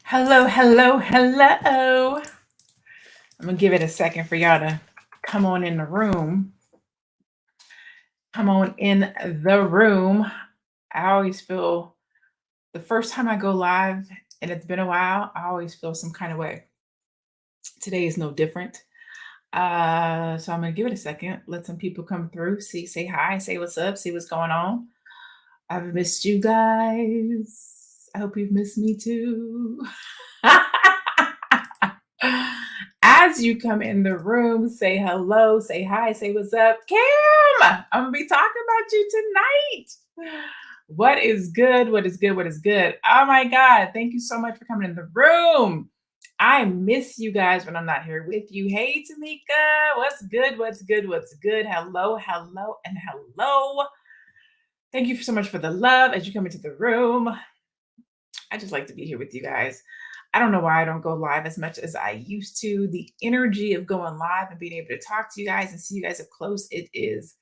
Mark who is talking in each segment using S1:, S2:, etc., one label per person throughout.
S1: Hello, hello, hello. I'm gonna give it a second for y'all to come on in the room. Come on in the room. I always feel the first time I go live, and it's been a while, I always feel some kind of way. Today is no different. So I'm gonna give it a second, let some people come through, see, say hi, say what's up, see what's going on. I've missed you guys. I hope you've missed me too. As you come in the room, say hello, say hi, say what's up. Kim, I'm gonna be talking about you tonight. What is good? What is good? What is good? Oh my God. Thank you so much for coming in the room. I miss you guys when I'm not here with you. Hey, Tamika, what's good? What's good? What's good? Hello, hello, and hello. Thank you so much for the love as you come into the room. I just like to be here with you guys. I don't know why I don't go live as much as I used to. The energy of going live and being able to talk to you guys and see you guys up close, it is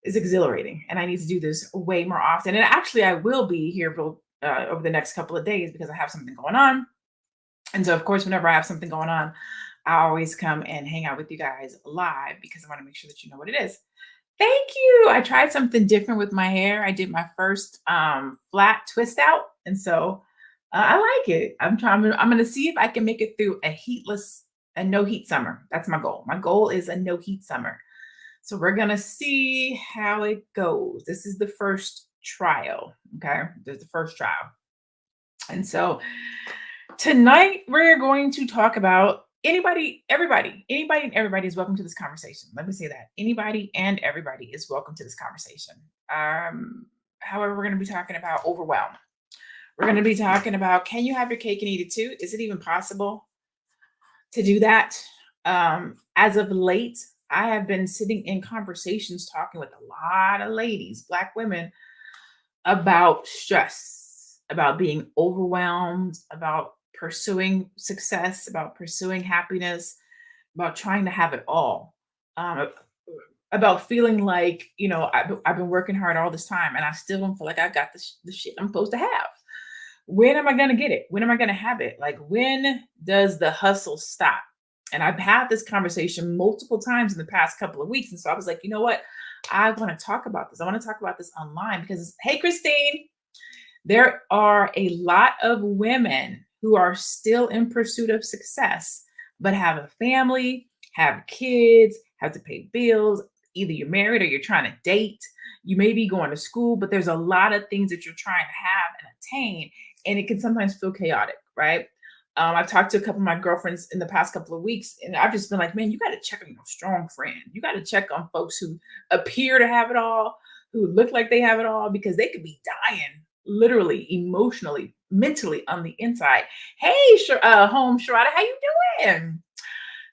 S1: exhilarating. And I need to do this way more often. And actually, I will be here over the next couple of days because I have something going on. And so, of course, whenever I have something going on, I always come and hang out with you guys live because I want to make sure that you know what it is. Thank you. I tried something different with my hair. I did my first flat twist out, and so I like it. I'm trying. I'm going to see if I can make it through a no heat summer. That's my goal. My goal is a no heat summer. So we're gonna see how it goes. This is the first trial. Okay, this is the first trial, and so tonight we're going to talk about anybody and everybody is welcome to this conversation. Let me say that. Anybody and everybody is welcome to this conversation. However, we're going to be talking about overwhelm. We're going to be talking about, can you have your cake and eat it too? Is it even possible to do that? As of late, I have been sitting in conversations talking with a lot of ladies, Black women, about stress, about being overwhelmed, about pursuing success, about pursuing happiness, about trying to have it all. About feeling like, I've been working hard all this time and I still don't feel like I got the shit I'm supposed to have. When am I going to get it? When am I going to have it? Like, when does the hustle stop? And I've had this conversation multiple times in the past couple of weeks. And so I was like, you know what? I want to talk about this. I want to talk about this online because, hey, Christine, there are a lot of women who are still in pursuit of success, but have a family, have kids, have to pay bills. Either you're married or you're trying to date. You may be going to school, but there's a lot of things that you're trying to have and attain. And it can sometimes feel chaotic, right? I've talked to a couple of my girlfriends in the past couple of weeks, and I've just been like, man, you got to check on your strong friend. You got to check on folks who appear to have it all, who look like they have it all, because they could be dying literally, emotionally, mentally on the inside. Hey, home Sharada, how you doing?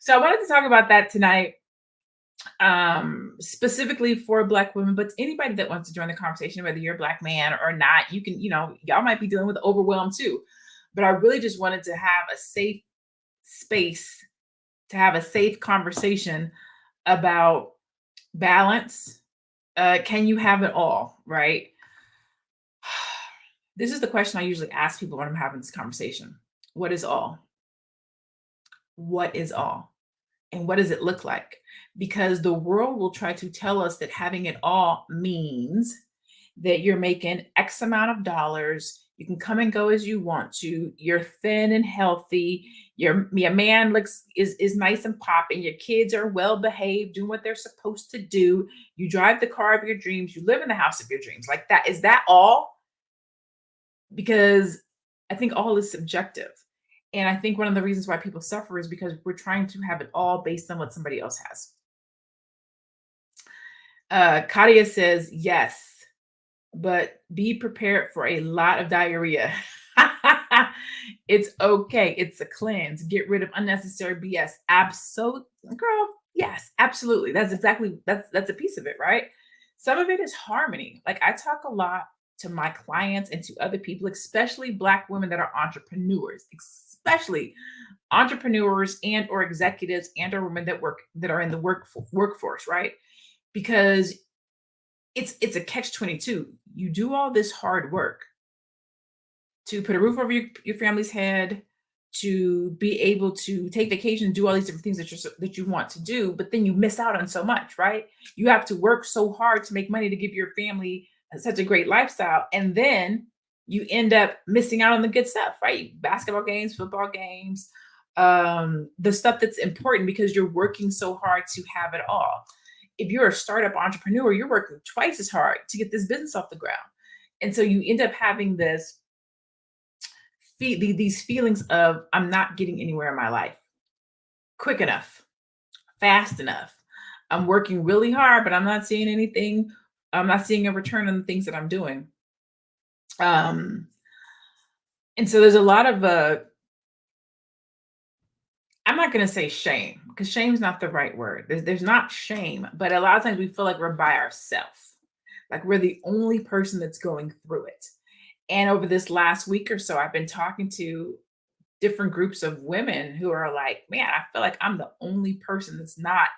S1: So I wanted to talk about that tonight, specifically for Black women, but anybody that wants to join the conversation, whether you're a Black man or not, you can, y'all might be dealing with overwhelm too. But I really just wanted to have a safe space, to have a safe conversation about balance. Can you have it all, right? This is the question I usually ask people when I'm having this conversation. What is all? What is all? And what does it look like? Because the world will try to tell us that having it all means that you're making X amount of dollars. You can come and go as you want to. You're thin and healthy. Your man is nice and popping. Your kids are well behaved, doing what they're supposed to do. You drive the car of your dreams. You live in the house of your dreams. Like that. Is that all? Because I think all is subjective. And I think one of the reasons why people suffer is because we're trying to have it all based on what somebody else has. Kadia says, yes, but be prepared for a lot of diarrhea. It's okay. It's a cleanse. Get rid of unnecessary BS. Absolutely, girl. Yes, absolutely. That's a piece of it, right? Some of it is harmony. Like I talk a lot to my clients and to other people, especially Black women that are entrepreneurs, especially entrepreneurs and or executives and or women that are in the workforce, right? Because it's a catch 22. You do all this hard work to put a roof over your family's head, to be able to take vacation, do all these different things that that you want to do, but then you miss out on so much, right? You have to work so hard to make money to give your family such a great lifestyle, and then you end up missing out on the good stuff, right? Basketball games, football games, the stuff that's important because you're working so hard to have it all. If you're a startup entrepreneur, you're working twice as hard to get this business off the ground. And so you end up having these feelings of I'm not getting anywhere in my life quick enough, fast enough. I'm working really hard, but I'm not seeing anything. I'm not seeing a return on the things that I'm doing. Um, and so there's a lot of I'm not gonna say shame because shame is not the right word. There's not shame, but a lot of times we feel like we're by ourselves, like we're the only person that's going through it. And over this last week or so, I've been talking to different groups of women who are like, man, I feel like I'm the only person that's not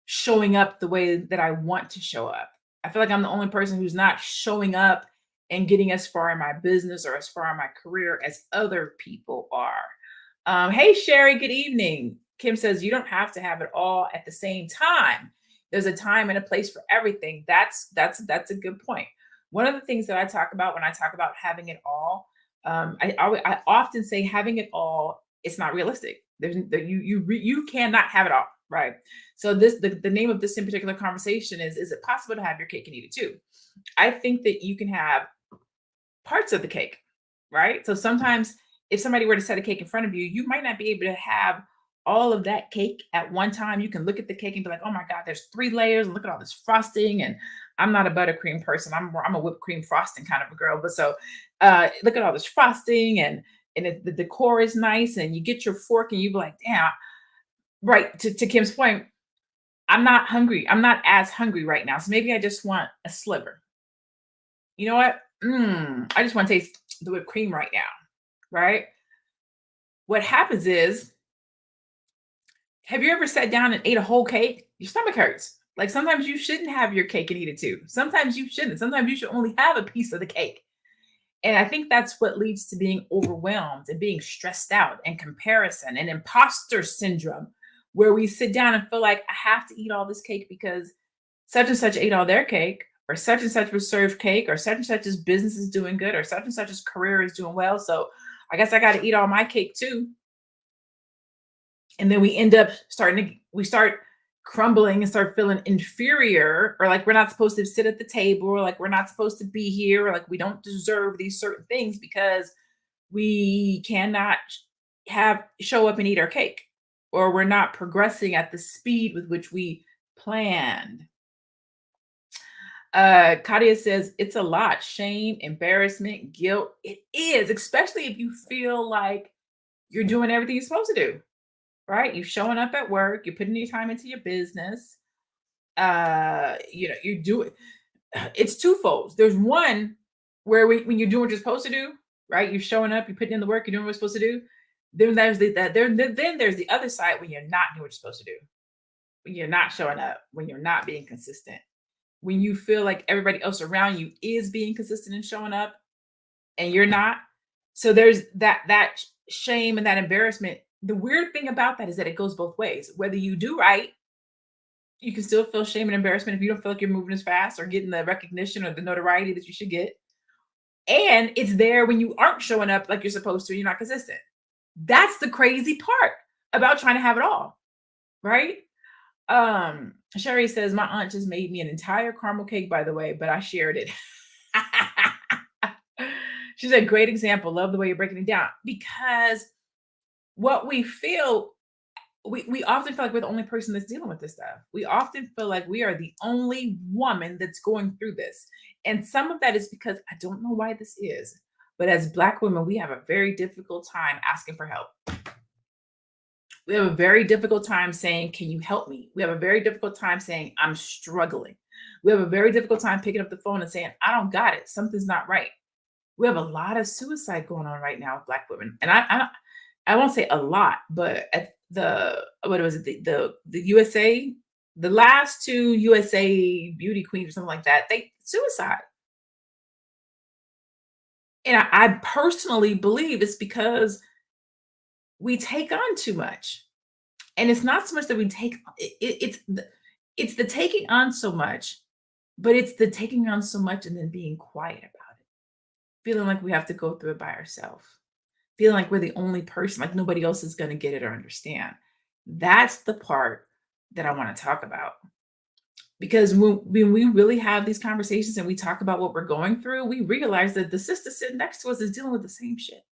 S1: showing up the way that I want to show up. I feel like I'm the only person who's not showing up and getting as far in my business or as far in my career as other people are. Hey, Sherry, good evening. Kim says, you don't have to have it all at the same time. There's a time and a place for everything. That's a good point. One of the things that I talk about when I talk about having it all, I often say having it all, it's not realistic. You cannot have it all, right? So the name of this in particular conversation is it possible to have your cake and eat it too? I think that you can have parts of the cake, right? So sometimes if somebody were to set a cake in front of you, you might not be able to have all of that cake at one time. You can look at the cake and be like, "Oh my God, there's three layers. And look at all this frosting." And I'm not a buttercream person. I'm a whipped cream frosting kind of a girl. But so look at all this frosting and the decor is nice. And you get your fork and you be like, "Damn!" Right to Kim's point, I'm not hungry. I'm not as hungry right now. So maybe I just want a sliver. You know what? I just want to taste the whipped cream right now, right? What happens is, have you ever sat down and ate a whole cake? Your stomach hurts. Like sometimes you shouldn't have your cake and eat it too. Sometimes you shouldn't. Sometimes you should only have a piece of the cake. And I think that's what leads to being overwhelmed and being stressed out and comparison and imposter syndrome, where we sit down and feel like I have to eat all this cake because such and such ate all their cake, or such and such was served cake, or such and such's business is doing good, or such and such's career is doing well. So I guess I got to eat all my cake too. And then we end up we start crumbling and start feeling inferior, or like we're not supposed to sit at the table, or like we're not supposed to be here, or like we don't deserve these certain things because we cannot have show up and eat our cake, or we're not progressing at the speed with which we planned. Kadia says it's a lot. Shame, embarrassment, guilt. It is, especially if you feel like you're doing everything you're supposed to do, right? You're showing up at work, you're putting your time into your business. You do it. It's twofold. There's one where when you're doing what you're supposed to do, right? You're showing up, you're putting in the work, you're doing what you're supposed to do. Then there's then there's the other side when you're not doing what you're supposed to do. When you're not showing up, when you're not being consistent, when you feel like everybody else around you is being consistent and showing up and you're not. So there's that shame and that embarrassment. The weird thing about that is that it goes both ways. Whether you do right, you can still feel shame and embarrassment if you don't feel like you're moving as fast or getting the recognition or the notoriety that you should get. And it's there when you aren't showing up like you're supposed to and you're not consistent. That's the crazy part about trying to have it all, right? Sherry says, my aunt just made me an entire caramel cake, by the way, but I shared it. She's a great example. Love the way you're breaking it down because what we feel, we often feel like we're the only person that's dealing with this stuff. We often feel like we are the only woman that's going through this. And some of that is because I don't know why this is, but as Black women, we have a very difficult time asking for help. We have a very difficult time saying, can you help me? We have a very difficult time saying, I'm struggling. We have a very difficult time picking up the phone and saying, I don't got it. Something's not right. We have a lot of suicide going on right now with Black women. And I won't say a lot, but at the, what was it? The USA, the last two USA beauty queens or something like that, they suicide. And I personally believe it's because We take on too much. And it's not so much that we take it's the taking on so much, but it's the taking on so much and then being quiet about it. Feeling like we have to go through it by ourselves. Feeling like we're the only person, like nobody else is gonna get it or understand. That's the part that I wanna talk about. Because when we really have these conversations and we talk about what we're going through, we realize that the sister sitting next to us is dealing with the same shit.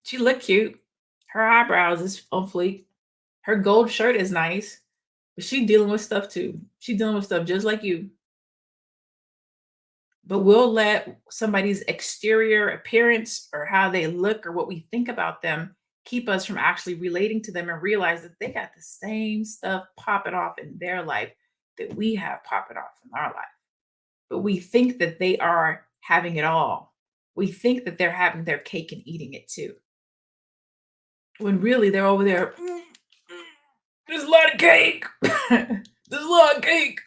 S1: She look cute. Her eyebrows is on fleek. Her gold shirt is nice, but she dealing with stuff too. She dealing with stuff just like you. But we'll let somebody's exterior appearance or how they look or what we think about them keep us from actually relating to them and realize that they got the same stuff popping off in their life that we have popping off in our life. But we think that they are having it all. We think that they're having their cake and eating it too. When really they're over there, there's a lot of cake. There's a lot of cake.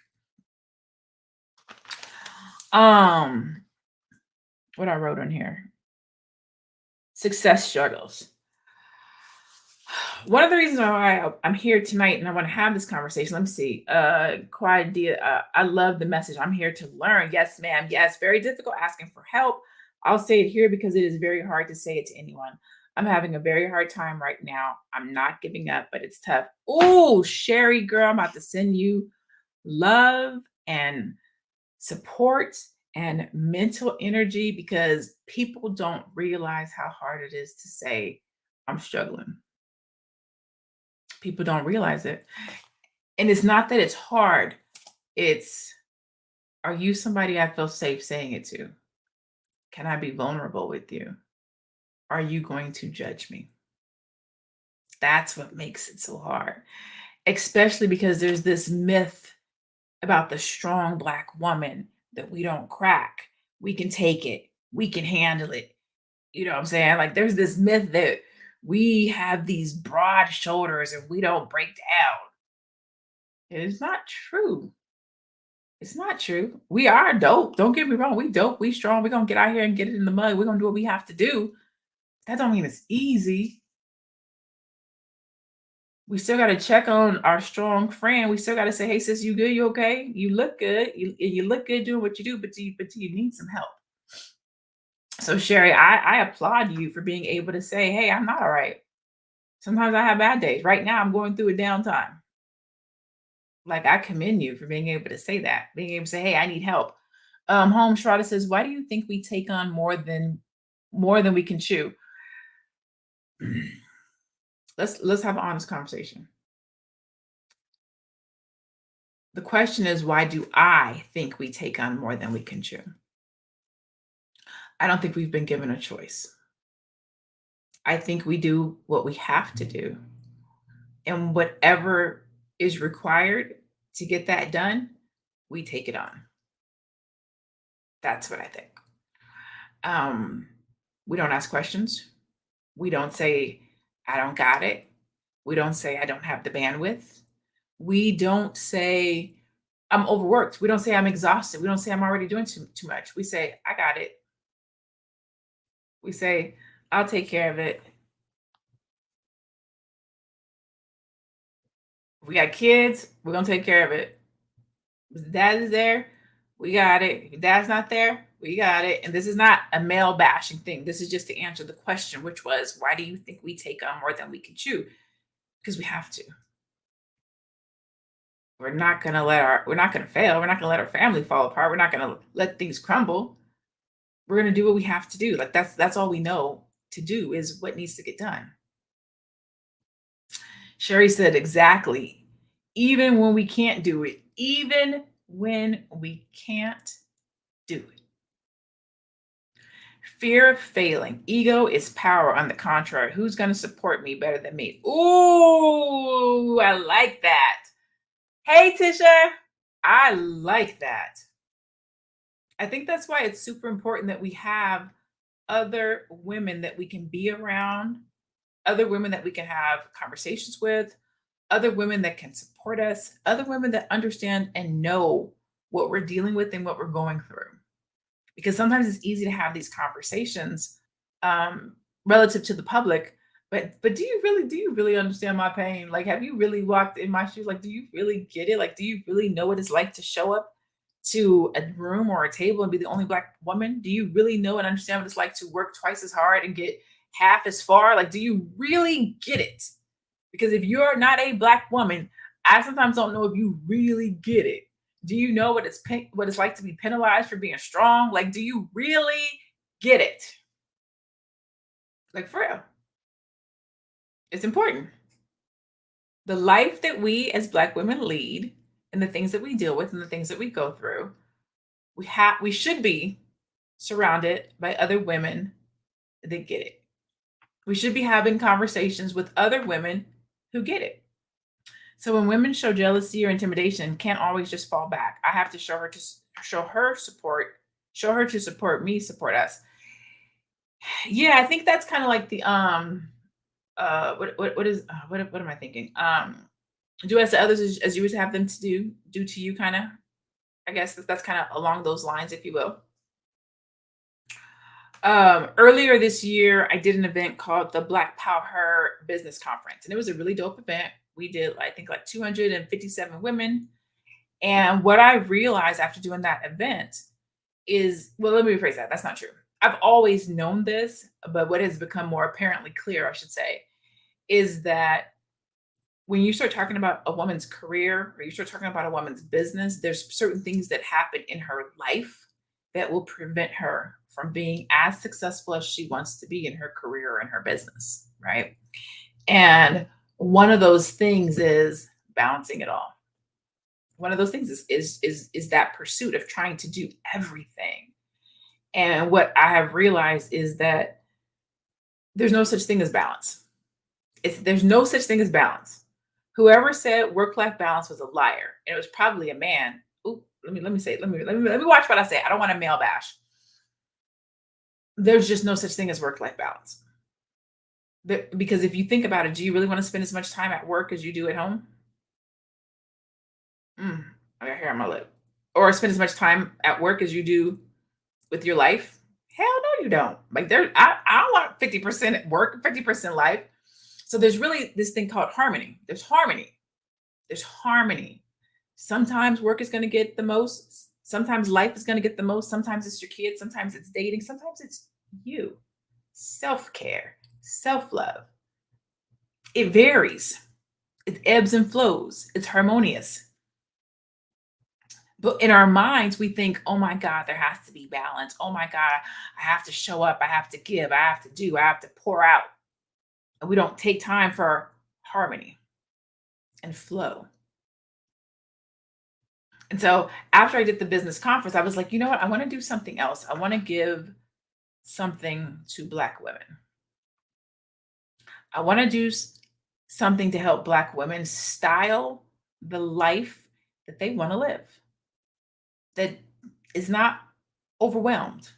S1: Um, what I wrote on here. Success struggles. One of the reasons why I'm here tonight and I want to have this conversation. Let me see. Quiet idea. I love the message. I'm here to learn. Yes, ma'am. Yes, very difficult asking for help. I'll say it here because it is very hard to say it to anyone. I'm having a very hard time right now. I'm not giving up, but it's tough. Oh, Sherry, girl, I'm about to send you love and support and mental energy because people don't realize how hard it is to say, I'm struggling. People don't realize it. And it's not that it's hard, it's, are you somebody I feel safe saying it to? Can I be vulnerable with you? Are you going to judge me? That's what makes it so hard, especially because there's this myth about the strong Black woman that we don't crack. We can take it, we can handle it. You know what I'm saying? Like there's this myth that we have these broad shoulders and we don't break down. It's not true. It's not true. We are dope. Don't get me wrong. We dope. We strong. We're gonna get out here and get it in the mud. We're gonna do what we have to do. That don't mean it's easy. We still gotta check on our strong friend. We still gotta say, hey sis, you good? You okay? You look good. You look good doing what you do, but do you need some help? So Sherry, I applaud you for being able to say, hey, I'm not all right. Sometimes I have bad days. Right now I'm going through a downtime. Like I commend you for being able to say that, being able to say, "Hey, I need help." Home Shrouded says, "Why do you think we take on more than we can chew?" Let's have an honest conversation. The question is, why do I think we take on more than we can chew? I don't think we've been given a choice. I think we do what we have to do, and whatever is required to get that done, we take it on. That's what I think. Um, we don't ask questions. We don't say, I don't got it. We don't say, I don't have the bandwidth. We don't say, I'm overworked. We don't say, I'm exhausted. We don't say, I'm already doing too much. We say, I got it. We say, I'll take care of it. If we got kids, we're going to take care of it. If dad is there, we got it. If dad's not there, we got it. And this is not a male bashing thing. This is just to answer the question, which was, why do you think we take on more than we can chew? Because we have to. We're not gonna fail. We're not gonna let our family fall apart. We're not gonna let things crumble. We're gonna do what we have to do. Like that's all we know to do is what needs to get done. Sherry said exactly. Even when we can't do it, even when we can't do it. Fear of failing. Ego is power on the contrary. Who's gonna support me better than me? Ooh, I like that. Hey Tisha. I like that. I think that's why it's super important that we have other women that we can be around, other women that we can have conversations with, other women that can support us, other women that understand and know what we're dealing with and what we're going through. Because sometimes it's easy to have these conversations relative to the public, But do you really understand my pain? Like, have you really walked in my shoes? Like, do you really get it? Like, do you really know what it's like to show up to a room or a table and be the only black woman? Do you really know and understand what it's like to work twice as hard and get half as far? Like, do you really get it? Because if you're not a black woman, I sometimes don't know if you really get it. Do you know what it's like to be penalized for being strong? Like, do you really get it? Like, for real, it's important. The life that we as black women lead and the things that we deal with and the things that we go through, we should be surrounded by other women that get it. We should be having conversations with other women who get it. So when women show jealousy or intimidation, can't always just fall back. I have to show her support, show her to support me, support us. Yeah, I think that's kind of like the what is what am I thinking? Do as to others as you would have them to do to you, kind of. I guess that's kind of along those lines, if you will. Earlier this year, I did an event called the Black Power Business Conference, and it was a really dope event. We did, I think, like 257 women. And what I realized after doing that event is, well, let me rephrase that. That's not true. I've always known this, but what has become more apparently clear, I should say, is that when you start talking about a woman's career or you start talking about a woman's business, there's certain things that happen in her life that will prevent her from being as successful as she wants to be in her career or in her business, right? And one of those things is balancing it all. One of those things is that pursuit of trying to do everything. And what I have realized is that there's no such thing as balance. There's no such thing as balance. Whoever said work-life balance was a liar, and it was probably a man. Ooh, let me say, let me watch what I say. I don't want to male bash. There's just no such thing as work-life balance. Because if you think about it, do you really want to spend as much time at work as you do at home? I got hair on my lip. Or spend as much time at work as you do with your life? Hell no, you don't. Like I don't want 50% at work, 50% life. So there's really this thing called harmony. There's harmony. There's harmony. Sometimes work is going to get the most. Sometimes life is going to get the most. Sometimes it's your kids. Sometimes it's dating. Sometimes it's you. Self care, self love. It varies. It ebbs and flows. It's harmonious. But in our minds, we think, oh my God, there has to be balance. Oh my God, I have to show up. I have to give. I have to do. I have to pour out. And we don't take time for harmony and flow. And so after I did the business conference, I was like, you know what? I want to do something else. I want to give something to Black women. I want to do something to help Black women style the life that they want to live, that is not overwhelmed,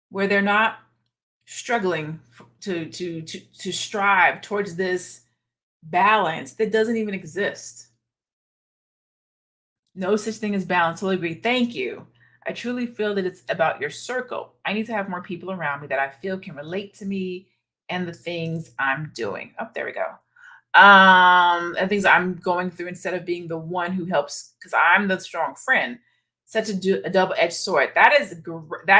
S1: where they're not struggling to strive towards this balance that doesn't even exist. No such thing as balance. Totally agree. Thank you. I truly feel that it's about your circle. I need to have more people around me that I feel can relate to me and the things I'm doing. Oh, there we go. And things I'm going through instead of being the one who helps because I'm the strong friend. Such a double-edged sword. That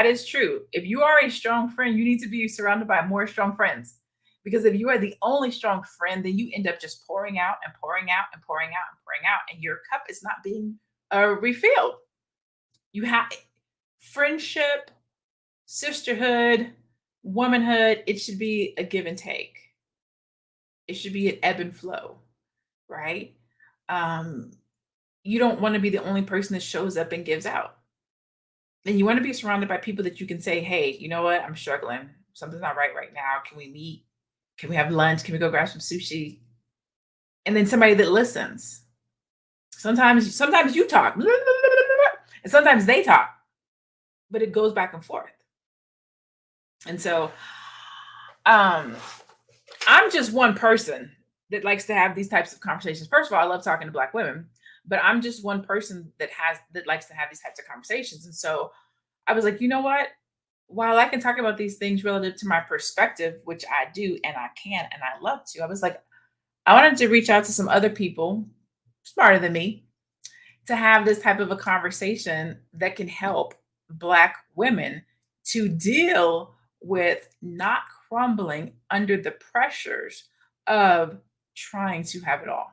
S1: is true. If you are a strong friend, you need to be surrounded by more strong friends. Because if you are the only strong friend, then you end up just pouring out and pouring out and pouring out and pouring out, and your cup is not being refilled. You have friendship, sisterhood, womanhood. It should be a give and take. It should be an ebb and flow, right? Um, you don't want to be the only person that shows up and gives out. And you want to be surrounded by people that you can say, hey, you know what? I'm struggling. Something's not right now. Can we meet? Can we have lunch? Can we go grab some sushi? And then somebody that listens. Sometimes you talk, and sometimes they talk, but it goes back and forth. And so I'm just one person that likes to have these types of conversations. First of all, I love talking to Black women, but I'm just one person that likes to have these types of conversations. And so I was like, you know what? while I can talk about these things relative to my perspective, which I do and I can and I love to, I was like, I wanted to reach out to some other people smarter than me to have this type of a conversation that can help Black women to deal with not crumbling under the pressures of trying to have it all,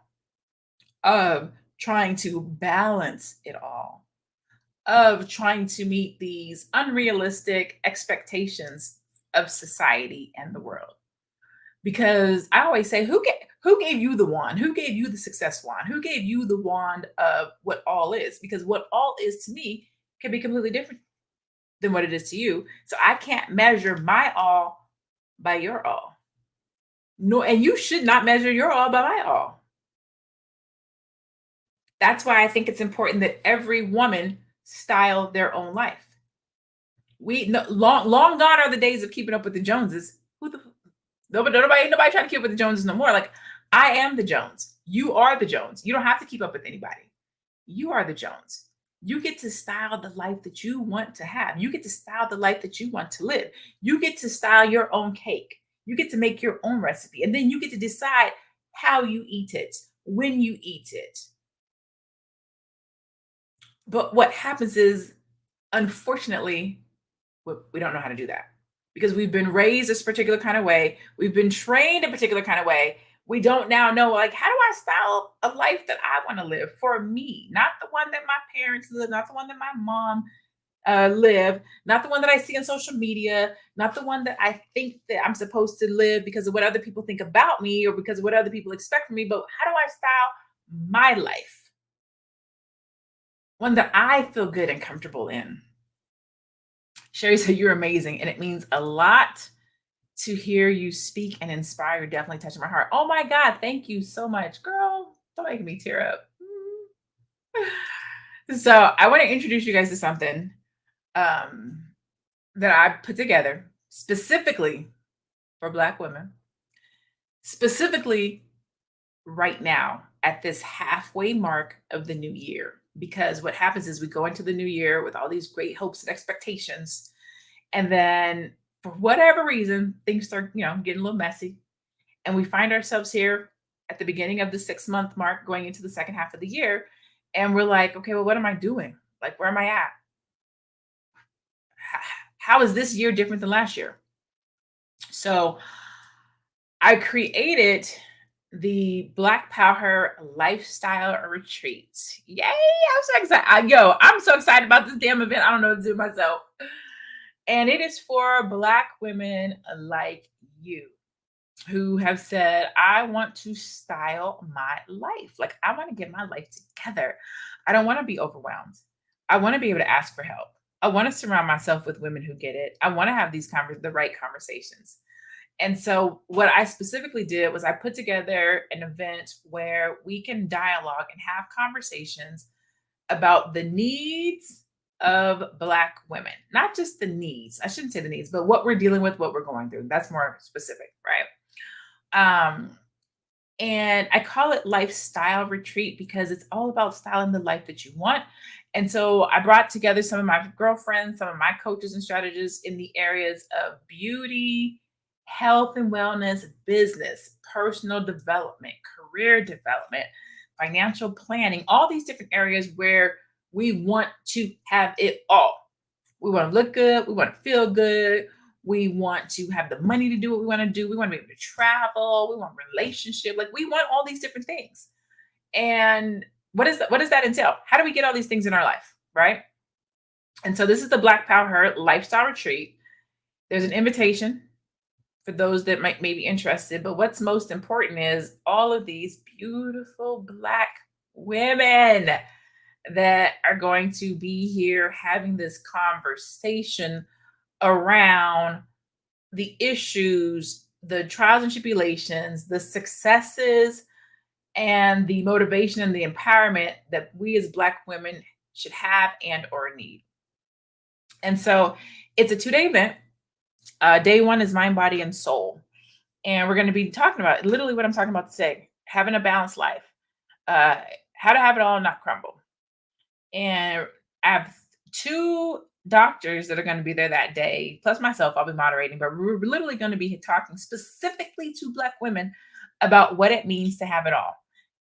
S1: of trying to balance it all, of trying to meet these unrealistic expectations of society and the world. Because I always say, who gave you the wand? Who gave you the success wand? Who gave you the wand of what all is? Because what all is to me can be completely different than what it is to you. So I can't measure my all by your all. No, and you should not measure your all by my all. That's why I think it's important that every woman style their own life. We no, long gone are the days of keeping up with the Joneses. Who the nobody trying to keep up with the Joneses no more. Like, I am the Jones. You are the Jones. You don't have to keep up with anybody. You are the Jones. You get to style the life that you want to have. You get to style the life that you want to live. You get to style your own cake. You get to make your own recipe. And then you get to decide how you eat it, when you eat it. But what happens is, unfortunately, we don't know how to do that because we've been raised this particular kind of way. We've been trained a particular kind of way. We don't now know, like, how do I style a life that I want to live for me, not the one that my parents live, not the one that my mom live, not the one that I see on social media, not the one that I think that I'm supposed to live because of what other people think about me or because of what other people expect from me. But how do I style my life, one that I feel good and comfortable in? Sherry said, "You're amazing, and it means a lot to hear you speak and inspire. You're definitely touching my heart." Oh my God, thank you so much, girl. Don't make me tear up. So, I want to introduce you guys to something um, that I put together specifically for Black women, specifically right now at this halfway mark of the new year. Because what happens is we go into the new year with all these great hopes and expectations. And then for whatever reason, things start, getting a little messy. And we find ourselves here at the beginning of the 6 month mark going into the second half of the year. And we're like, okay, well, what am I doing? Like, where am I at? How is this year different than last year? So I created the Black Power Lifestyle Retreat. Yay! I'm so excited. I'm so excited about this damn event. I don't know what to do myself. And it is for Black women like you who have said, I want to style my life. Like, I want to get my life together. I don't want to be overwhelmed. I want to be able to ask for help. I want to surround myself with women who get it. I want to have the right conversations. And so, what I specifically did was I put together an event where we can dialogue and have conversations about the needs of Black women, not just the needs. I shouldn't say the needs, but what we're dealing with, what we're going through. That's more specific, right? Um, and I call it lifestyle retreat because it's all about styling the life that you want. And so I brought together some of my girlfriends, some of my coaches and strategists in the areas of beauty, health and wellness, business, personal development, career development, financial planning, all these different areas where we want to have it all. We want to look good, we want to feel good, we want to have the money to do what we want to do, we want to be able to travel, we want relationship, like we want all these different things. And what does that entail? How do we get all these things in our life, right? And so this is the Black Power Lifestyle Retreat. There's an invitation for those that might may be interested, but what's most important is all of these beautiful Black women that are going to be here having this conversation around the issues, the trials and tribulations, the successes, and the motivation and the empowerment that we as Black women should have and or need. And so it's a 2-day event. Day one is mind, body, and soul. And we're going to be talking about literally what I'm talking about today, having a balanced life, uh, how to have it all and not crumble. And I have two doctors that are going to be there that day, plus myself, I'll be moderating, but we're literally going to be talking specifically to Black women about what it means to have it all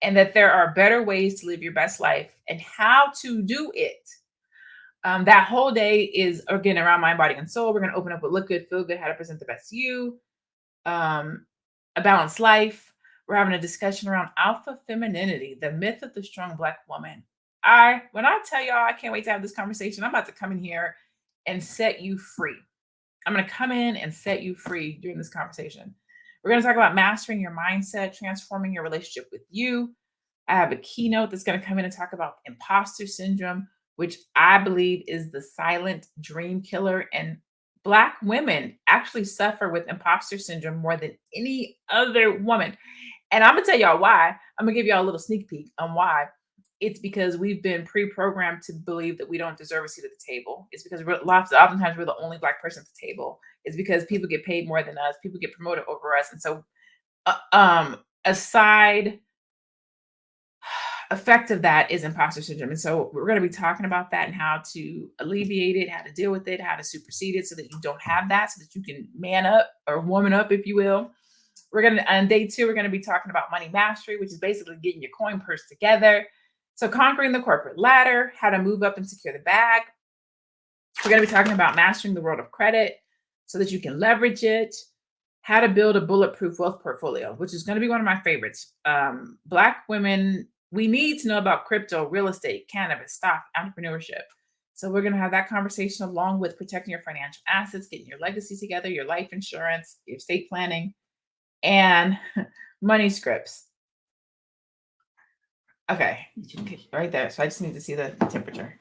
S1: and that there are better ways to live your best life and how to do it. That whole day is again around mind, body, and soul. We're going to open up with look good, feel good, how to present the best you, um, a balanced life. We're having a discussion around alpha femininity, the myth of the strong Black woman. When I tell y'all, I can't wait to have this conversation. I'm about to come in here and set you free. I'm going to come in and set you free during this conversation. We're going to talk about mastering your mindset, transforming your relationship with you. I have a keynote that's going to come in and talk about imposter syndrome, which I believe is the silent dream killer. And Black women actually suffer with imposter syndrome more than any other woman. And I'm going to tell y'all why. I'm going to give y'all a little sneak peek on why. It's because we've been pre-programmed to believe that we don't deserve a seat at the table. It's because oftentimes we're the only Black person at the table. It's because people get paid more than us. People get promoted over us. And so a side effect of that is imposter syndrome. And so we're going to be talking about that and how to alleviate it, how to deal with it, how to supersede it so that you don't have that, so that you can man up or woman up, if you will. We're going to, on day 2, we're going to be talking about money mastery, which is basically getting your coin purse together. So conquering the corporate ladder, how to move up and secure the bag. We're going to be talking about mastering the world of credit so that you can leverage it, how to build a bulletproof wealth portfolio, which is going to be one of my favorites. Black women, we need to know about crypto, real estate, cannabis, stock, entrepreneurship. So we're going to have that conversation along with protecting your financial assets, getting your legacy together, your life insurance, your estate planning, and money scripts. Okay, right there. So I just need to see the temperature.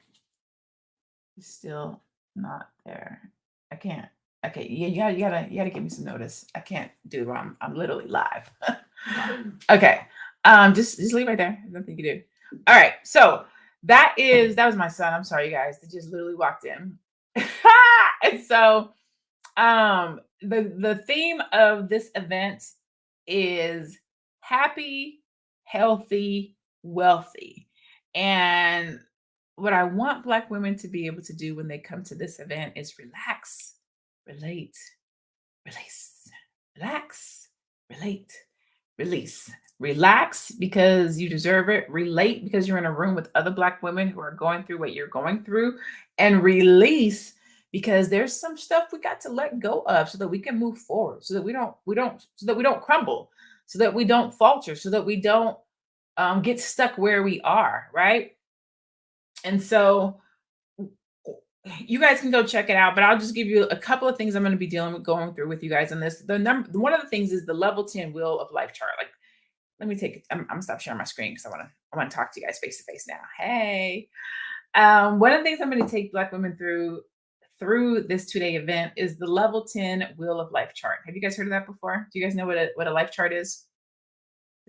S1: It's still not there. I can't. Okay, yeah, you gotta give me some notice. I can't do it while I'm literally live. Okay, just leave right there. There's nothing you can do. All right, so that was my son. I'm sorry, you guys. They just literally walked in. And so, the theme of this event is happy, healthy, wealthy, and what I want Black women to be able to do when they come to this event is relax, relate, release, relax, relate, release. Relax because you deserve it. Relate because you're in a room with other Black women who are going through what you're going through. And release because there's some stuff we got to let go of so that we can move forward, so that we don't crumble, so that we don't falter, so that we don't get stuck where we are, right? And so you guys can go check it out, but I'll just give you a couple of things I'm going to be going through with you guys on this. One of the things is the level 10 wheel of life chart. Like, let me take it. I'm gonna stop sharing my screen because I want to talk to you guys face to face now. Hey, one of the things I'm going to take Black women through this 2-day event is the level 10 wheel of life chart. Have you guys heard of that before? Do you guys know what a life chart is?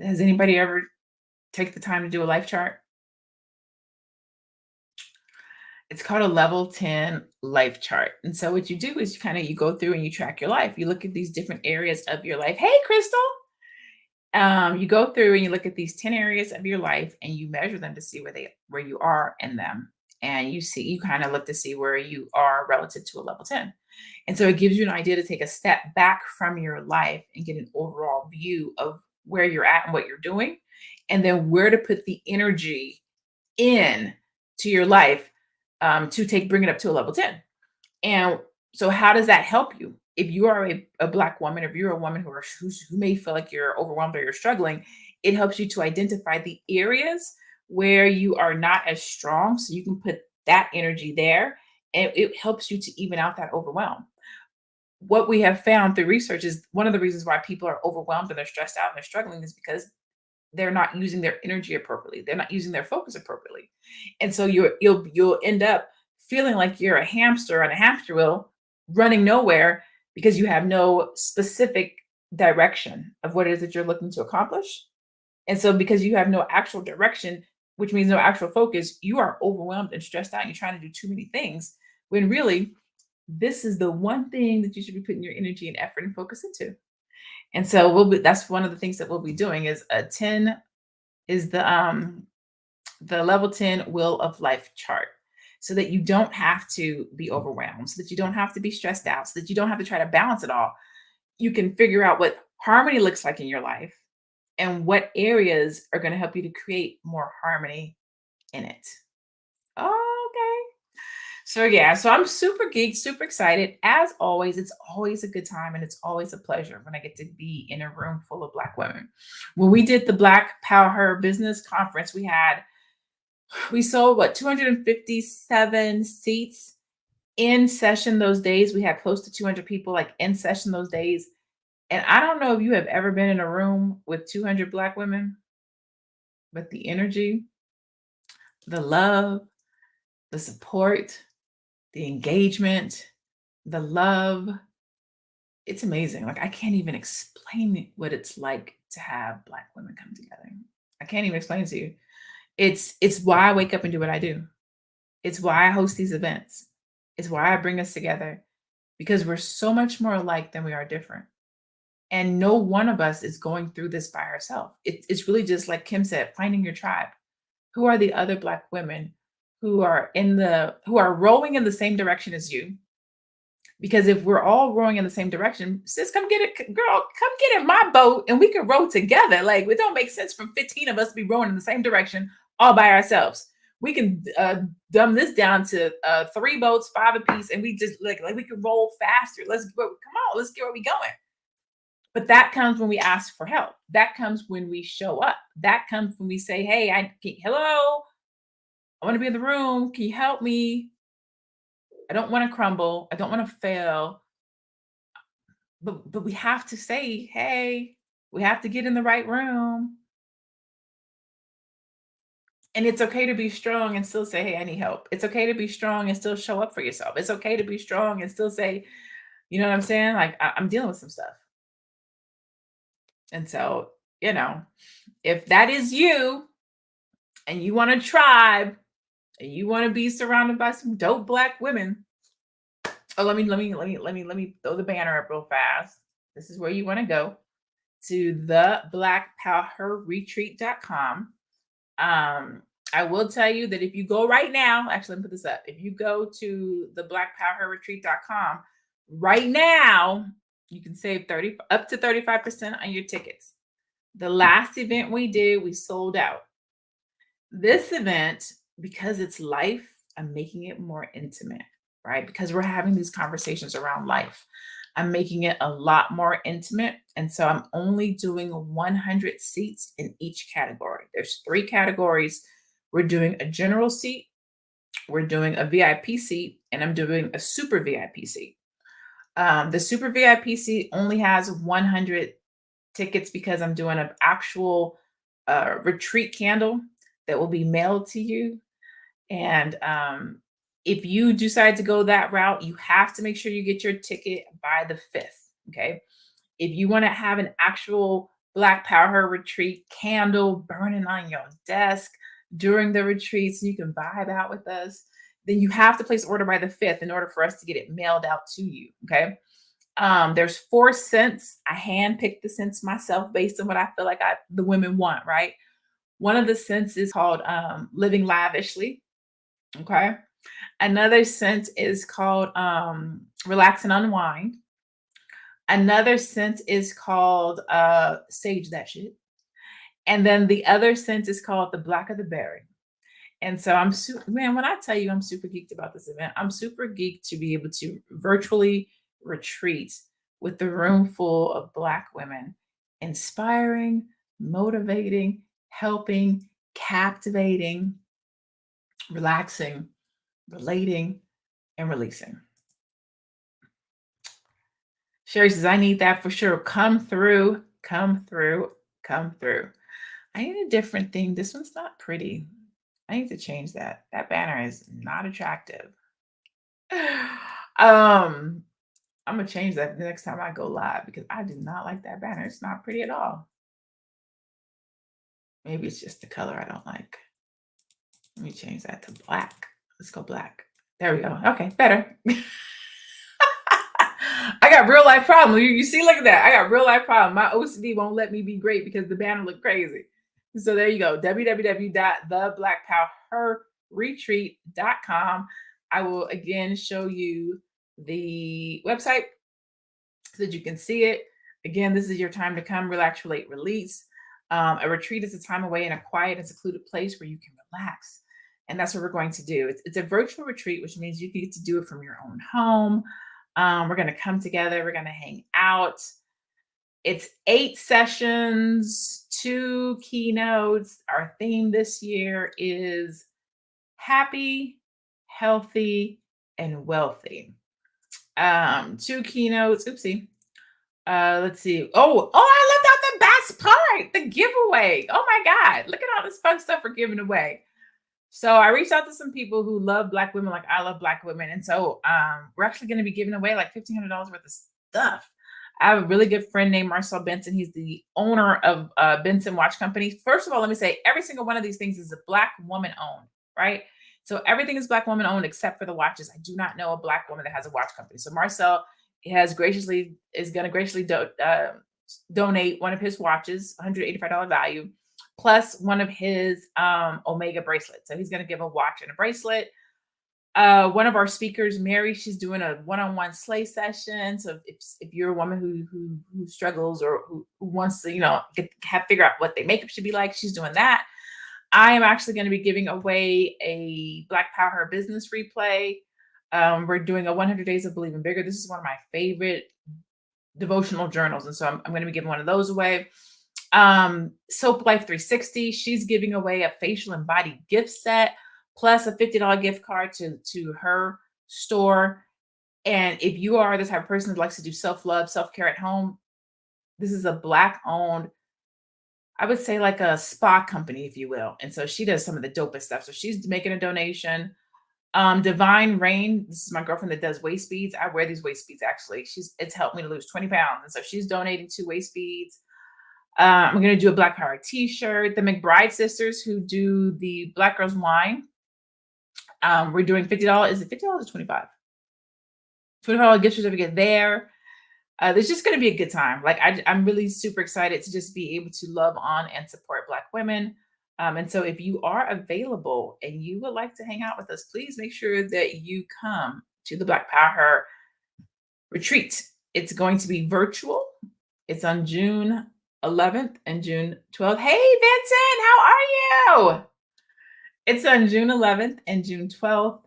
S1: Has anybody ever take the time to do a life chart? It's called a level 10 life chart. And so what you do is you go through and you track your life. You look at these different areas of your life. Hey, Crystal. You go through and you look at these 10 areas of your life and you measure them to see where you are in them. And you kind of look to see where you are relative to a level 10. And so it gives you an idea to take a step back from your life and get an overall view of where you're at and what you're doing, and then where to put the energy in to your life to bring it up to a level 10. And so how does that help you? If you are a Black woman, if you're a woman who may feel like you're overwhelmed or you're struggling, it helps you to identify the areas where you are not as strong, so you can put that energy there, and it helps you to even out that overwhelm. What we have found through research is one of the reasons why people are overwhelmed and they're stressed out and they're struggling is because they're not using their energy appropriately. They're not using their focus appropriately. And so you'll end up feeling like you're a hamster on a hamster wheel running nowhere because you have no specific direction of what it is that you're looking to accomplish. And so because you have no actual direction, which means no actual focus, you are overwhelmed and stressed out. And you're trying to do too many things when really this is the one thing that you should be putting your energy and effort and focus into. And so that's one of the things that we'll be doing is the level 10 wheel of life chart. so that you don't have to be overwhelmed, so that you don't have to be stressed out, so that you don't have to try to balance it all. You can figure out what harmony looks like in your life and what areas are going to help you to create more harmony in it. Okay. So yeah, so I'm super geeked, super excited. As always, it's always a good time and it's always a pleasure when I get to be in a room full of Black women. When we did the Black Power Business Conference, we sold what 257 seats in session those days. We had close to 200 people like in session those days. And I don't know if you have ever been in a room with 200 Black women, but the energy, the love, the support, the engagement, the love, it's amazing. Like I can't even explain what it's like to have Black women come together. I can't even explain it to you. It's why I wake up and do what I do. It's why I host these events. It's why I bring us together because we're so much more alike than we are different. And no one of us is going through this by ourselves. It's really just like Kim said, finding your tribe. Who are the other Black women who are rowing in the same direction as you? Because if we're all rowing in the same direction, sis, come get it, girl, come get in my boat and we can row together. Like it don't make sense for 15 of us to be rowing in the same direction all by ourselves. We can dumb this down to 3 boats, 5 apiece, and we just like we can roll faster. Let's go. Come on, let's get where we going. But that comes when we ask for help. That comes when we show up. That comes when we say, "Hey, hello, I want to be in the room. Can you help me? I don't want to crumble. I don't want to fail." But we have to say, "Hey, we have to get in the right room." And it's okay to be strong and still say, "Hey, I need help." It's okay to be strong and still show up for yourself. It's okay to be strong and still say, you know what I'm saying? Like I'm dealing with some stuff. And so, you know, if that is you and you want a tribe and you want to be surrounded by some dope Black women, oh, let me throw the banner up real fast. This is where you want to go to the blackpowerretreat.com. I will tell you that if you go right now, actually, let me put this up. If you go to the blackpowerretreat.com right now, you can save up to 35% on your tickets. The last event we did, we sold out. This event, because it's life, I'm making it more intimate, right? Because we're having these conversations around life. I'm making it a lot more intimate. And so I'm only doing 100 seats in each category. There's 3 categories. We're doing a general seat, we're doing a VIP seat, and I'm doing a super VIP seat. The super VIP seat only has 100 tickets because I'm doing an actual retreat candle that will be mailed to you. And if you decide to go that route, you have to make sure you get your ticket by the 5th. Okay. If you want to have an actual Black Power retreat candle burning on your desk during the retreat so you can vibe out with us, then you have to place order by the 5th in order for us to get it mailed out to you. Okay. There's 4 scents. I handpicked the scents myself based on what I feel like the women want, right? One of the scents is called Living Lavishly. Okay. Another scent is called Relax and Unwind. Another scent is called Sage That Shit. And then the other scent is called The Black of the Berry. And so man, when I tell you I'm super geeked about this event, I'm super geeked to be able to virtually retreat with the room full of Black women, inspiring, motivating, helping, captivating, relaxing, relating, and releasing. Sherry says, I need that for sure. Come through, come through, come through. I need a different thing. This one's not pretty. I need to change that. That banner is not attractive. I'm gonna change that the next time I go live because I do not like that banner. It's not pretty at all. Maybe it's just the color I don't like. Let me change that to black. Let's go black. There we go. Okay, better. I got real life problem. You see, look at that. I got real life problem. My OCD won't let me be great because the banner look crazy. So there you go. www.theblackpower retreat.com. I will again show you the website so that you can see it. Again, this is your time to come, relax, relate, release. A retreat is a time away in a quiet and secluded place where you can relax. And that's what we're going to do. It's a virtual retreat, which means you get to do it from your own home. We're going to come together, we're going to hang out. It's 8 sessions, 2 keynotes. Our theme this year is happy, healthy, and wealthy. 2 keynotes. Oopsie. Let's see. I left out the best part, the giveaway. Oh my God. Look at all this fun stuff we're giving away. So I reached out to some people who love Black women like I love Black women. And so we're actually going to be giving away like $1,500 worth of stuff. I have a really good friend named Marcel Benson. He's the owner of Benson Watch Company. First of all, let me say every single one of these things is a Black woman owned, right? So everything is Black woman owned except for the watches. I do not know a Black woman that has a watch company. So Marcel is going to graciously donate one of his watches, $185 value, plus one of his Omega bracelets. So he's going to give a watch and a bracelet. One of our speakers, Mary, she's doing a one-on-one slay session. So if you're a woman who struggles or who wants to, figure out what their makeup should be like, she's doing that. I am actually going to be giving away a Black Power Business replay. We're doing a 100 Days of Believing Bigger. This is one of my favorite devotional journals. And so I'm going to be giving one of those away. Soap Life 360, she's giving away a facial and body gift set, plus a $50 gift card to her store. And if you are the type of person that likes to do self-love, self-care at home, this is a Black owned, I would say like a spa company, if you will. And so she does some of the dopest stuff. So she's making a donation. Divine Rain, this is my girlfriend that does waist beads. I wear these waist beads actually. It's helped me to lose 20 pounds. And so she's donating 2 waist beads. I'm going to do a Black Power t-shirt. The McBride sisters who do the Black Girls Wine. We're doing $50. Is it $50 or $25? $25 gift certificate there. There's just going to be a good time. Like I'm really super excited to just be able to love on and support Black women. And so if you are available and you would like to hang out with us, please make sure that you come to the Black Power retreat. It's going to be virtual. It's on June 11th and June 12th. Hey, Vincent, how are you? It's on June 11th and June 12th.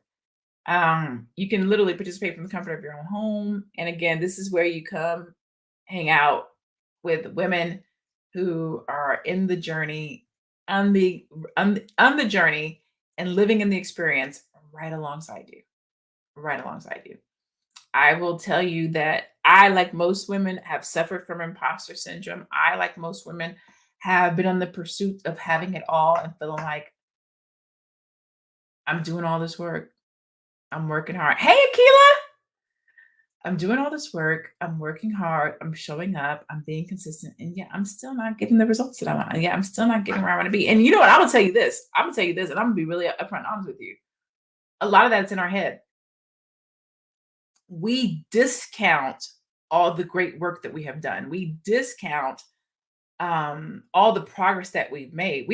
S1: You can literally participate from the comfort of your own home. And again, this is where you come hang out with women who are in the journey, on the journey and living in the experience right alongside you. I will tell you that I, like most women, have suffered from imposter syndrome. I, like most women, have been on the pursuit of having it all and feeling like I'm doing all this work. I'm working hard. Hey, Akila! I'm doing all this work. I'm working hard. I'm showing up. I'm being consistent. And yeah, I'm still not getting the results that I want. And yeah, I'm still not getting where I want to be. And you know what? I'm going to tell you this, and I'm going to be really upfront and honest with you. A lot of that's in our head. We discount all the great work that we have done. We discount all the progress that we've made.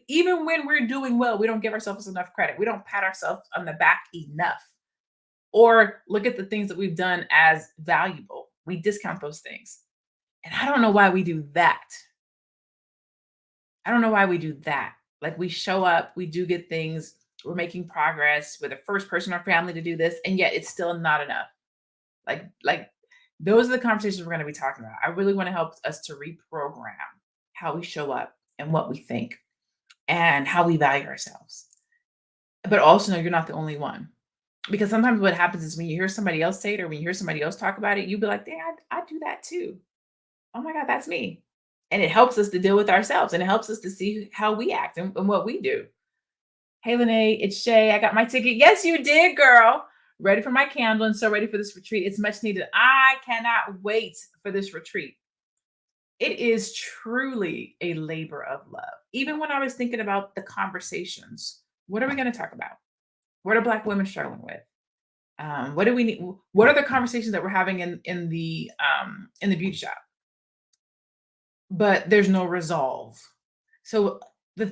S1: Even when we're doing well, we don't give ourselves enough credit. We don't pat ourselves on the back enough or look at the things that we've done as valuable. We discount those things. And I don't know why we do that. Like we show up, we do good things, we're making progress, we're the first person in our family to do this, and yet it's still not enough. Like those are the conversations we're going to be talking about. I really want to help us to reprogram how we show up and what we think and how we value ourselves. But also know you're not the only one. Because sometimes what happens is when you hear somebody else say it or when you hear somebody else talk about it, you be like, dang, I do that too. Oh my God, that's me. And it helps us to deal with ourselves and it helps us to see how we act and what we do. Hey, Lene, it's Shay. I got my ticket. Yes, you did, girl. Ready for my candle and so ready for this retreat. It's much needed. I cannot wait for this retreat. It is truly a labor of love. Even when I was thinking about the conversations, what are we going to talk about? What are Black women struggling with? What do we need? What are the conversations that we're having in the beauty shop? But there's no resolve. So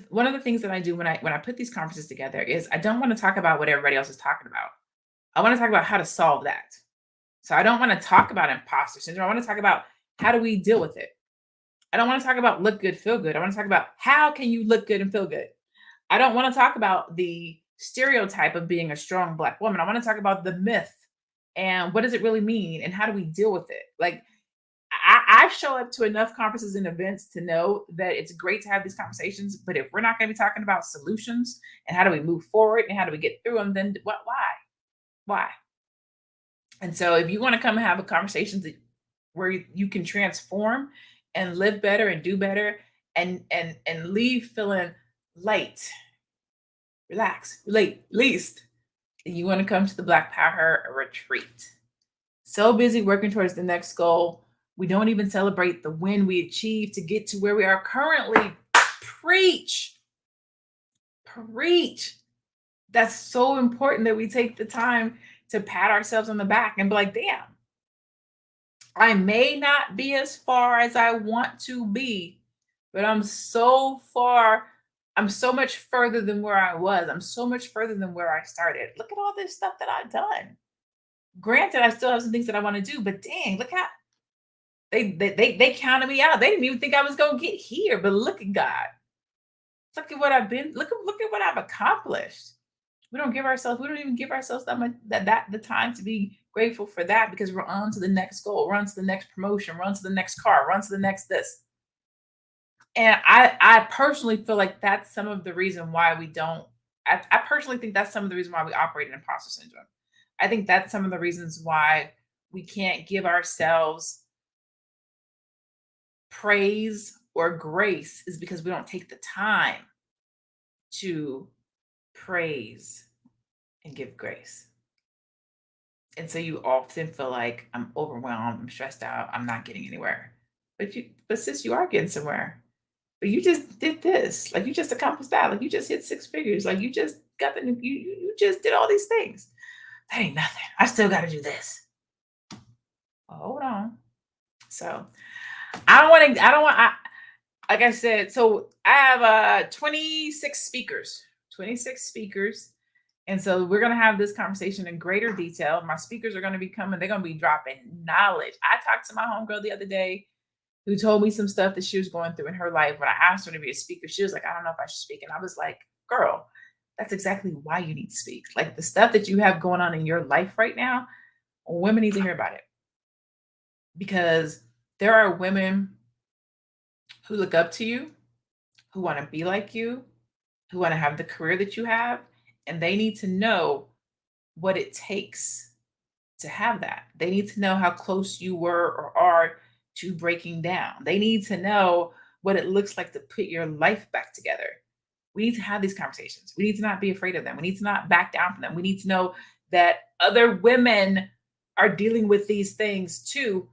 S1: One of the things that I do when I put these conferences together is I don't want to talk about what everybody else is talking about. I want to talk about how to solve that. So I don't want to talk about imposter syndrome. I want to talk about how do we deal with it. I don't want to talk about look good, feel good. I want to talk about how can you look good and feel good. I don't want to talk about the stereotype of being a strong Black woman. I want to talk about the myth and what does it really mean and how do we deal with it. Like I show up to enough conferences and events to know that it's great to have these conversations. But if we're not going to be talking about solutions and how do we move forward and how do we get through them, then what? Why? Why? And so, if you want to come and have a conversation where you can transform and live better and do better and leave feeling light, relaxed, relate, least, you want to come to the Black Power retreat. So busy working towards the next goal, we don't even celebrate the win we achieved to get to where we are currently. Preach, preach. That's so important that we take the time to pat ourselves on the back and be like, damn, I may not be as far as I want to be, but I'm so much further than where I was. I'm so much further than where I started. Look at all this stuff that I've done. Granted, I still have some things that I want to do, but dang, look how they counted me out. They didn't even think I was gonna get here, but look at God. Look at what I've been. Look at what I've accomplished. We don't even give ourselves that the time to be grateful for that because we're on to the next goal, run to the next promotion, run to the next car, run to the next this. And I personally feel like that's some of the reason why we don't. I personally think that's some of the reason why we operate in imposter syndrome. I think that's some of the reasons why we can't give ourselves praise or grace is because we don't take the time to praise and give grace. And so you often feel like I'm overwhelmed, I'm stressed out, I'm not getting anywhere. But sis, you are getting somewhere. But you just did this, like you just accomplished that, like you just hit six figures, like you just got you just did all these things. That ain't nothing. I still got to do this. Well, hold on. So I don't want like I said, so I have 26 speakers. 26 speakers. And so we're going to have this conversation in greater detail. My speakers are going to be coming, they're going to be dropping knowledge. I talked to my homegirl the other day who told me some stuff that she was going through in her life. When I asked her to be a speaker, she was like, I don't know if I should speak. And I was like, girl, that's exactly why you need to speak. Like the stuff that you have going on in your life right now, women need to hear about it because there are women who look up to you, who want to be like you, who want to have the career that you have, and they need to know what it takes to have that. They need to know how close you were or are to breaking down. They need to know what it looks like to put your life back together. We need to have these conversations. We need to not be afraid of them. We need to not back down from them. We need to know that other women are dealing with these things too.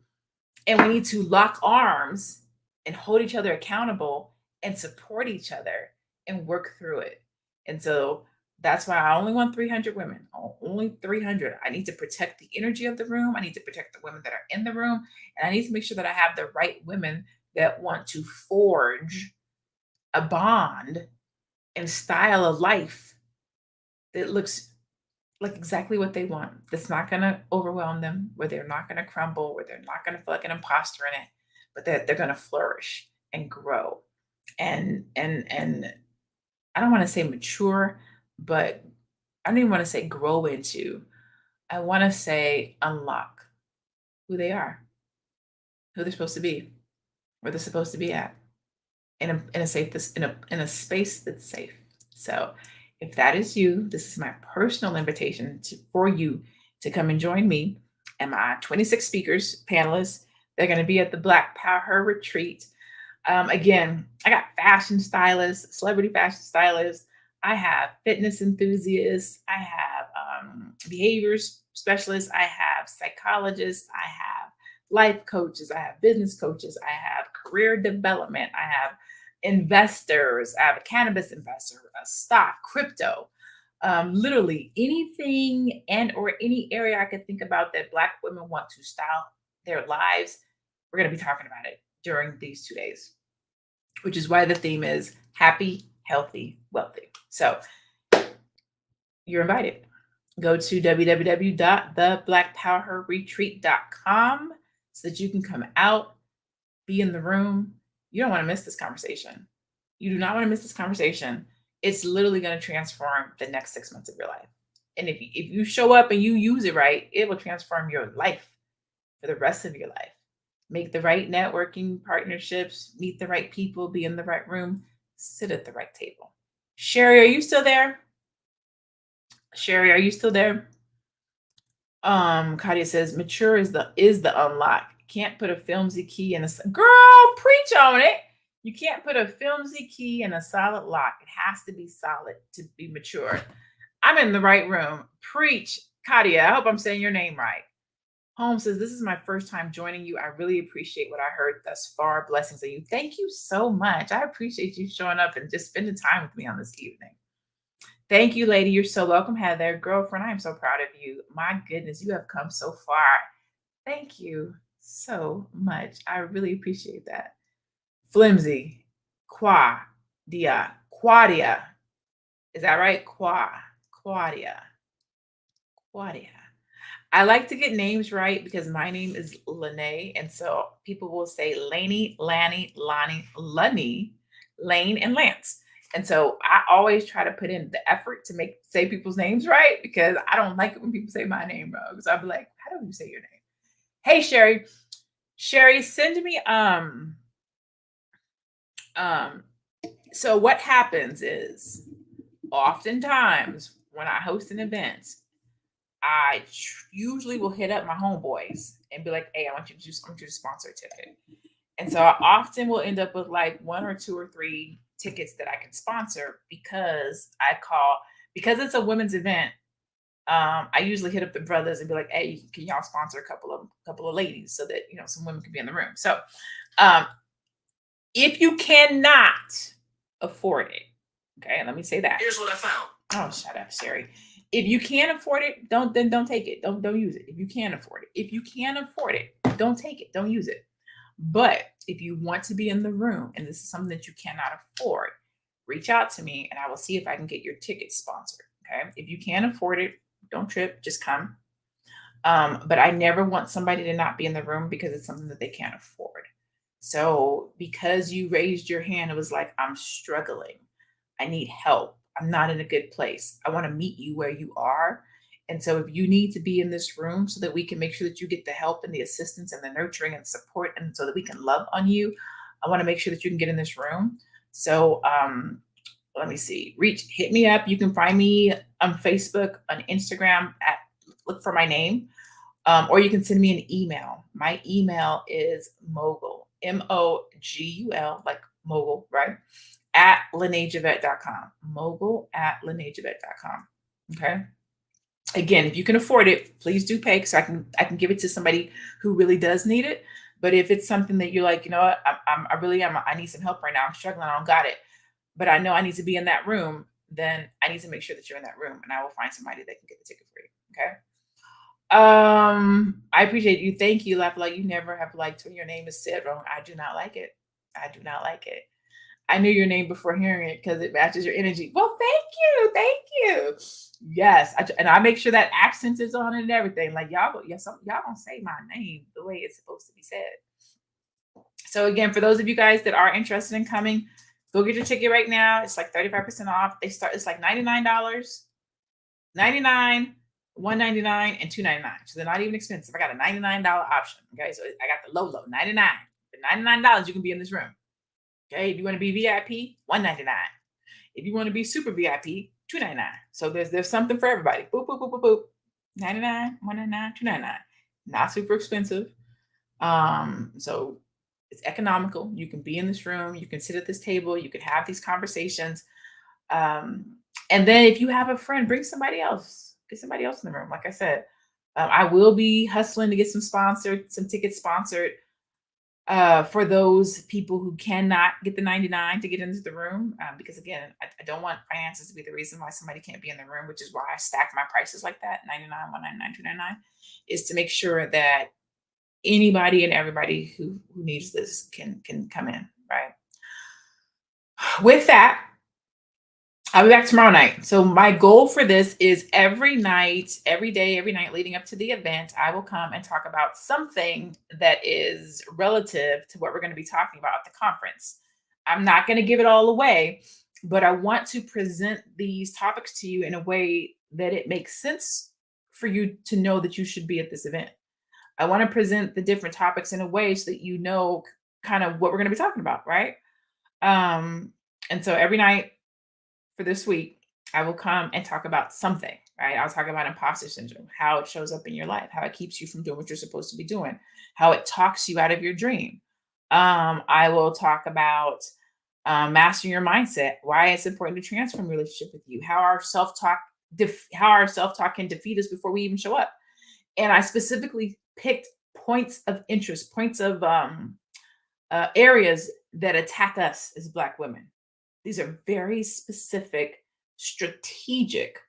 S1: And we need to lock arms and hold each other accountable and support each other and work through it. And so that's why I only want 300 women, only 300. I need to protect the energy of the room. I need to protect the women that are in the room. And I need to make sure that I have the right women that want to forge a bond and style of life that looks like exactly what they want. That's not going to overwhelm them, where they're not going to crumble, where they're not going to feel like an imposter in it, but that they're going to flourish and grow. And I don't want to say mature, but I don't even want to say grow into. I want to say unlock who they are, who they're supposed to be, where they're supposed to be at, in a safe in a space that's safe. So if that is you, this is my personal invitation for you to come and join me and my 26 speakers, panelists. They're going to be at the Black Power Retreat. Again, I got fashion stylists, celebrity fashion stylists. I have fitness enthusiasts. I have behaviors specialists. I have psychologists. I have life coaches. I have business coaches. I have career development. I have investors. I have a cannabis investor, a stock, crypto, literally anything and or any area I could think about that Black women want to style their lives. We're going to be talking about it during these 2 days, which is why the theme is happy, healthy, wealthy. So you're invited. Go to www.theblackpowerretreat.com so that you can come out, be in the room. You don't want to miss this conversation. You do not want to miss this conversation. It's literally going to transform the next 6 months of your life. And if you show up and you use it right, it will transform your life for the rest of your life. Make the right networking partnerships, meet the right people, be in the right room, sit at the right table. Sherry, are you still there? Sherry, are you still there? Kadia says mature is the unlock. Can't put a filmsy key in a girl, preach on it. You can't put a filmsy key in a solid lock. It has to be solid to be mature. I'm in the right room. Preach, Kadia. I hope I'm saying your name right. Holmes says, this is my first time joining you. I really appreciate what I heard thus far. Blessings on you. Thank you so much. I appreciate you showing up and just spending time with me on this evening. Thank you, lady. You're so welcome, Heather. Girlfriend, I am so proud of you. My goodness, you have come so far. Thank you so much. I really appreciate that. Flimsy, Quadia. Is that right? Quadia. I like to get names right because my name is Lene. And so people will say Laney, Lanny, Lonnie, Lunny, Lane, and Lance. And so I always try to put in the effort to say people's names right because I don't like it when people say my name wrong. Because I'll be like, how do you say your name? Hey, Sherry. Sherry, send me so what happens is oftentimes when I host an event, I usually will hit up my homeboys and be like, hey, I want you to sponsor a ticket. And so I often will end up with like 1 or 2 or 3 tickets that I can sponsor because it's a women's event. I usually hit up the brothers and be like, hey, can y'all sponsor a couple of ladies so that, some women can be in the room. So if you cannot afford it, okay, let me say that.
S2: Here's what I found.
S1: Oh, shut up, Sherry. If you can't afford it, don't take it. Don't use it. If you can't afford it. If you can't afford it, don't take it. Don't use it. But if you want to be in the room and this is something that you cannot afford, reach out to me and I will see if I can get your ticket sponsored. Okay. If you can't afford it, don't trip, just come. But I never want somebody to not be in the room because it's something that they can't afford. So because you raised your hand, it was like, I'm struggling. I need help. I'm not in a good place. I want to meet you where you are. And so if you need to be in this room so that we can make sure that you get the help and the assistance and the nurturing and support and so that we can love on you, I want to make sure that you can get in this room. So let me see. Hit me up. You can find me on Facebook, on Instagram look for my name. Or you can send me an email. My email is mogul, MOGUL, like mogul, right? At LeneJavette.com. Mogul at LeneJavette.com. Okay. Again, if you can afford it, please do pay so I can give it to somebody who really does need it. But if it's something that you're like, you know what, I need some help right now. I'm struggling. I don't got it. But I know I need to be in that room. Then I need to make sure that you're in that room and I will find somebody that can get the ticket for you. Okay. I appreciate you. Thank you, Lafayette. You never have liked when your name is said wrong. I do not like it. I do not like it. I knew your name before hearing it because it matches your energy. Well, thank you. Thank you. Yes. And I make sure that accent is on it and everything. Like y'all don't say my name the way it's supposed to be said. So again, for those of you guys that are interested in coming, go get your ticket right now. It's like 35% off. It's like $99, $99, $199, and $299. So they're not even expensive. I got a $99 option. Okay. So I got the low, 99. For $99, you can be in this room. Okay, if you want to be VIP, $199. If you want to be super VIP, $299. So there's something for everybody. Boop, boop, boop, boop, boop. $99, $199, $299. Not super expensive. So it's economical. You can be in this room. You can sit at this table. You can have these conversations. And then if you have a friend, bring somebody else. Get somebody else in the room. Like I said, I will be hustling to get some tickets sponsored. For those people who cannot get the 99 to get into the room, because again, I don't want finances to be the reason why somebody can't be in the room, which is why I stack my prices like that, 99, 199, 299, is to make sure that anybody and everybody who needs this can come in, right? With that, I'll be back tomorrow night. So my goal for this is every night, every day, every night leading up to the event, I will come and talk about something that is relative to what we're going to be talking about at the conference. I'm not going to give it all away, but I want to present these topics to you in a way that it makes sense for you to know that you should be at this event. I want to present the different topics in a way so that you know kind of what we're going to be talking about, right? Um, and so every night for this week, I will come and talk about something, right? I'll talk about imposter syndrome, how it shows up in your life, how it keeps you from doing what you're supposed to be doing, how it talks you out of your dream. I will talk about mastering your mindset, why it's important to transform your relationship with you, how our self-talk how our self-talk can defeat us before we even show up. And I specifically picked points of interest, points of areas that attack us as Black women. These are very specific, strategic,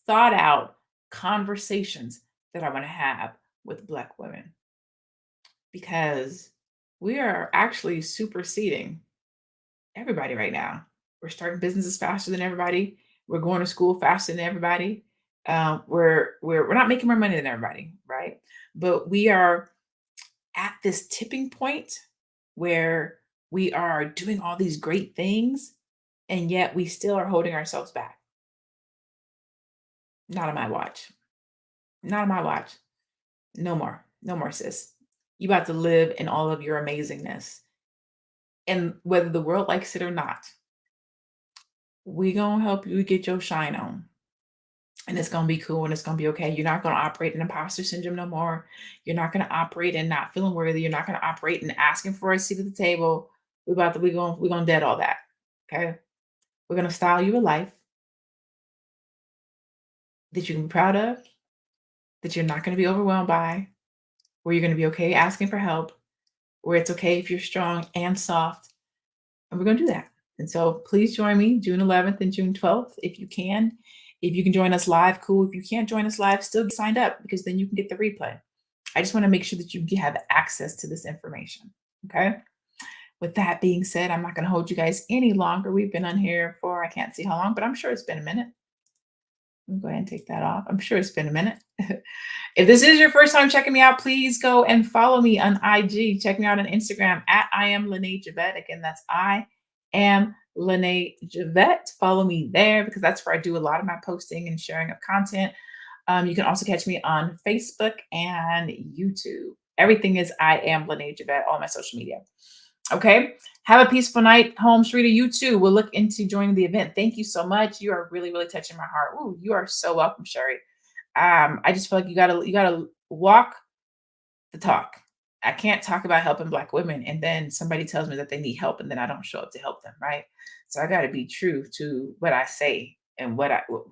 S1: thought out conversations that I want to have with Black women because we are actually superseding everybody right now. We're starting businesses faster than everybody. We're going to school faster than everybody. We're not making more money than everybody, right? But we are at this tipping point where we are doing all these great things and yet we still are holding ourselves back. Not on my watch. Not on my watch. No more. No more, sis. You about to live in all of your amazingness. And whether the world likes it or not, we gonna help you get your shine on. And it's gonna be cool and it's gonna be okay. You're not gonna operate in imposter syndrome no more. You're not gonna operate in not feeling worthy. You're not gonna operate in asking for a seat at the table. We're gonna dead all that. Okay. We're gonna style you a life that you can be proud of, that you're not gonna be overwhelmed by, where you're gonna be okay asking for help, where it's okay if you're strong and soft, and we're gonna do that. And so please join me June 11th and June 12th if you can. If you can join us live, cool. If you can't join us live, still get signed up because then you can get the replay. I just want to make sure that you have access to this information. Okay. With that being said, I'm not going to hold you guys any longer. We've been on here for I can't see how long, but I'm sure it's been a minute. Let me go ahead and take that off. I'm sure it's been a minute. If this is your first time checking me out, please go and follow me on IG. Check me out on Instagram at I am Lene Javette. Again, that's I am Lene Javette. Follow me there because that's where I do a lot of my posting and sharing of content. You can also catch me on Facebook and YouTube. Everything is I am Lene Javette, all my social media. Okay. Have a peaceful night, home street, or you too. We'll look into joining the event. Thank you so much. You are really, really touching my heart. Ooh, you are so welcome, Sherry. I just feel like you gotta walk the talk. I can't talk about helping Black women and then somebody tells me that they need help and then I don't show up to help them, right? So I got to be true to what I say and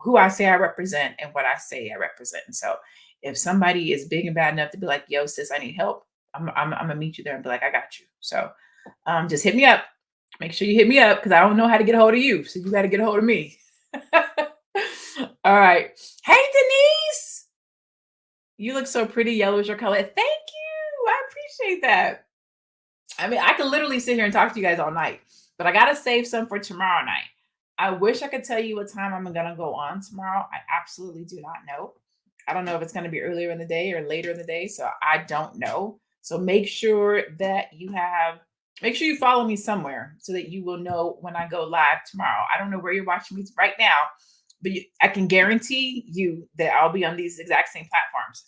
S1: who I say I represent and what I say I represent. And so if somebody is big and bad enough to be like, "Yo, sis, I need help," I'm gonna meet you there and be like, "I got you." So just hit me up. Make sure you hit me up because I don't know how to get a hold of you. So you got to get a hold of me. All right. Hey, Denise. You look so pretty. Yellow is your color. Thank you. I appreciate that. I mean, I could literally sit here and talk to you guys all night, but I got to save some for tomorrow night. I wish I could tell you what time I'm going to go on tomorrow. I absolutely do not know. I don't know if it's going to be earlier in the day or later in the day. So I don't know. So make sure you follow me somewhere so that you will know when I go live tomorrow. I don't know where you're watching me right now, but I can guarantee you that I'll be on these exact same platforms.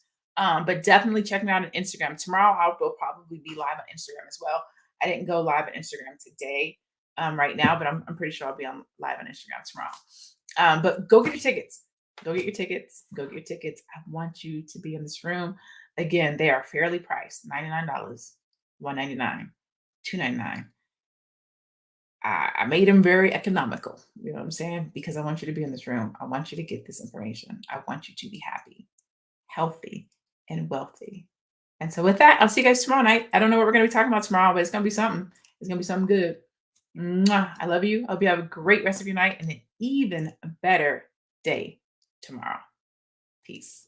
S1: But definitely check me out on Instagram. Tomorrow I will probably be live on Instagram as well. I didn't go live on Instagram today, right now, but I'm pretty sure I'll be on live on Instagram tomorrow. But go get your tickets. Go get your tickets. Go get your tickets. I want you to be in this room. Again, they are fairly priced: $99, $199, $299. I made them very economical. You know what I'm saying? Because I want you to be in this room. I want you to get this information. I want you to be happy, healthy, and wealthy. And so with that, I'll see you guys tomorrow night. I don't know what we're going to be talking about tomorrow, but it's going to be something. It's going to be something good. Mwah. I love you. I hope you have a great rest of your night and an even better day tomorrow. Peace.